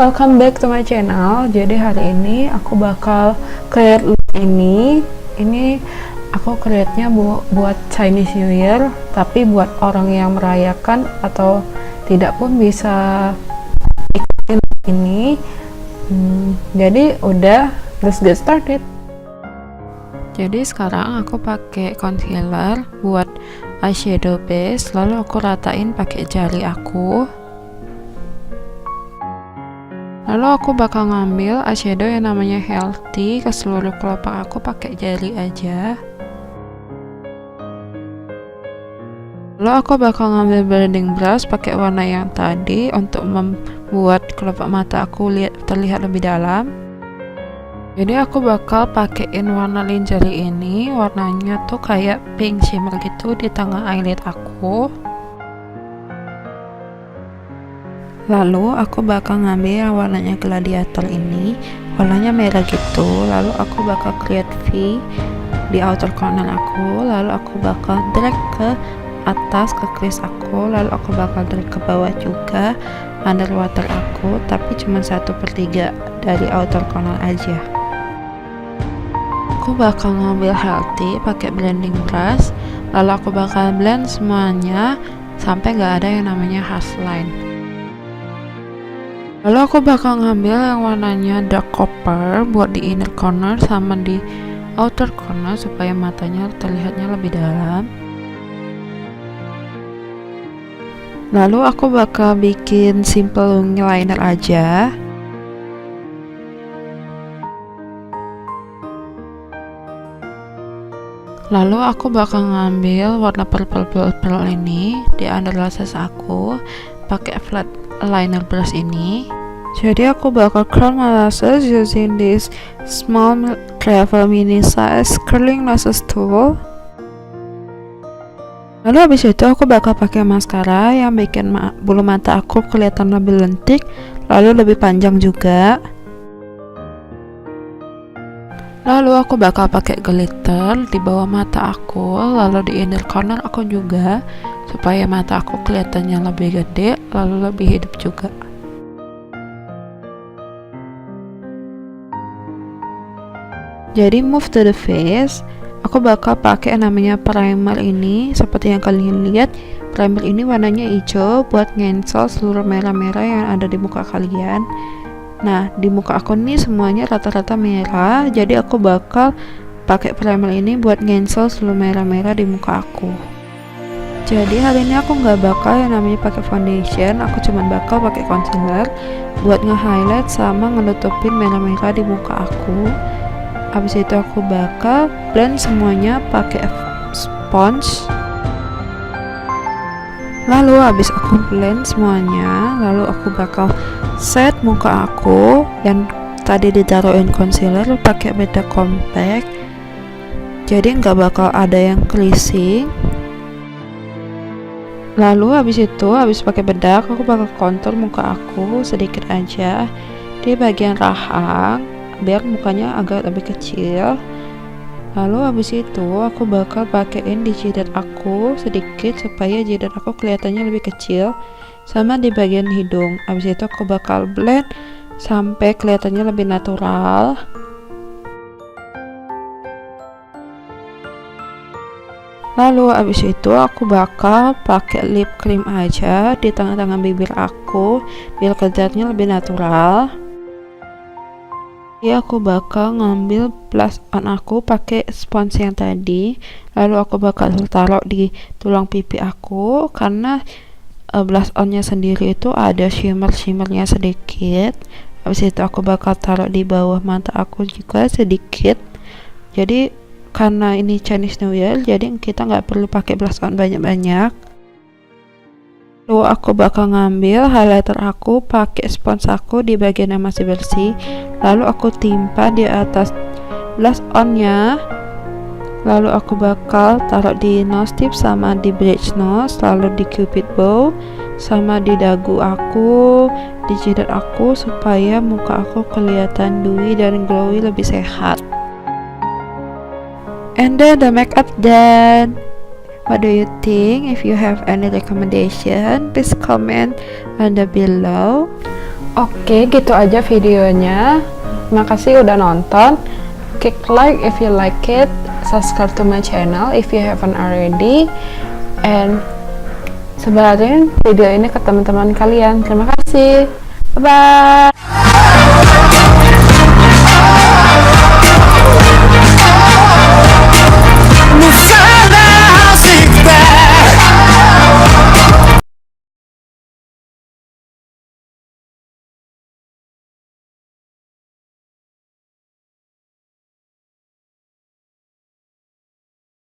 welcome back to my channel. Jadi hari ini aku bakal create look ini. Ini aku create-nya buat Chinese New Year, tapi buat orang yang merayakan atau tidak pun bisa ikutin ini. Jadi udah, let's get started. Jadi sekarang aku pakai concealer buat eyeshadow base, lalu aku ratain pakai jari aku. Lalu aku bakal ngambil eyeshadow yang namanya Healthy ke seluruh kelopak aku pakai jari aja. Lalu aku bakal ngambil blending brush pakai warna yang tadi untuk membuat kelopak mata aku terlihat lebih dalam. Jadi aku bakal pakein warna lingerie ini, warnanya tuh kayak pink shimmer gitu di tengah eyelid aku. Lalu aku bakal ngambil yang warnanya gladiator ini, warnanya merah gitu. Lalu aku bakal create V di outer corner aku, lalu aku bakal drag ke atas ke crease aku, lalu aku bakal drag ke bawah juga underwater aku, tapi cuma 1/3 dari outer corner aja. Aku bakal ngambil Healthy pakai blending brush, lalu aku bakal blend semuanya sampai nggak ada yang namanya harsh line. Lalu aku bakal ngambil yang warnanya dark copper buat di inner corner sama di outer corner supaya matanya terlihatnya lebih dalam. Lalu aku bakal bikin simple wing liner aja. Lalu aku bakal ngambil warna purple ini di under lashes aku pakai flat liner brush ini. Jadi aku bakal curl my lashes using this small travel mini size curling lashes tool. Lalu habis itu aku bakal pakai maskara yang bikin bulu mata aku kelihatan lebih lentik, lalu lebih panjang juga. Lalu aku bakal pakai glitter di bawah mata aku, lalu di inner corner aku juga, supaya mata aku kelihatannya lebih gede, lalu lebih hidup juga. Jadi move to the face, aku bakal pakai namanya primer ini. Seperti yang kalian lihat, primer ini warnanya hijau buat ngensel seluruh merah-merah yang ada di muka kalian. Nah, di muka aku nih semuanya rata-rata merah, jadi aku bakal pakai primer ini buat ngensel seluruh merah-merah di muka aku. Jadi hari ini aku nggak bakal yang namanya pakai foundation, aku cuman bakal pakai concealer buat nge-highlight sama nutupin merah-merah di muka aku. Habis itu aku bakal blend semuanya pakai sponge. Lalu habis aku blend semuanya, lalu aku bakal set muka aku yang tadi ditaruhin concealer pakai bedak compact. Jadi nggak bakal ada yang creasing. Lalu habis pakai bedak aku bakal contour muka aku sedikit aja di bagian rahang biar mukanya agak lebih kecil. Lalu habis itu aku bakal pakein di jidat aku sedikit supaya jidat aku kelihatannya lebih kecil, sama di bagian hidung. Habis itu aku bakal blend sampai kelihatannya lebih natural. Lalu habis itu aku bakal pakai lip cream aja di tengah-tengah bibir aku biar kelihatannya lebih natural. Ya, aku bakal ngambil blush on aku pakai spons yang tadi, lalu aku bakal taruh di tulang pipi aku karena blush onnya sendiri itu ada shimmernya sedikit. Habis itu aku bakal taruh di bawah mata aku juga sedikit. Jadi karena ini Chinese New Year, jadi kita nggak perlu pakai blush on banyak-banyak. Lalu aku bakal ngambil highlighter aku pakai spons aku di bagian yang masih bersih, lalu aku timpa di atas blush onnya. Lalu aku bakal taruh di nose tip sama di bridge nose, lalu di cupid bow sama di dagu aku, di jidat aku, supaya muka aku kelihatan dewy dan glowy lebih sehat. And then the makeup done. What do you think? If you have any recommendation, please comment under below. Oke, gitu aja videonya. Makasih udah nonton. Click like if you like it, subscribe to my channel if you haven't already, and sebarin video ini ke teman-teman kalian. Terima kasih. Bye bye.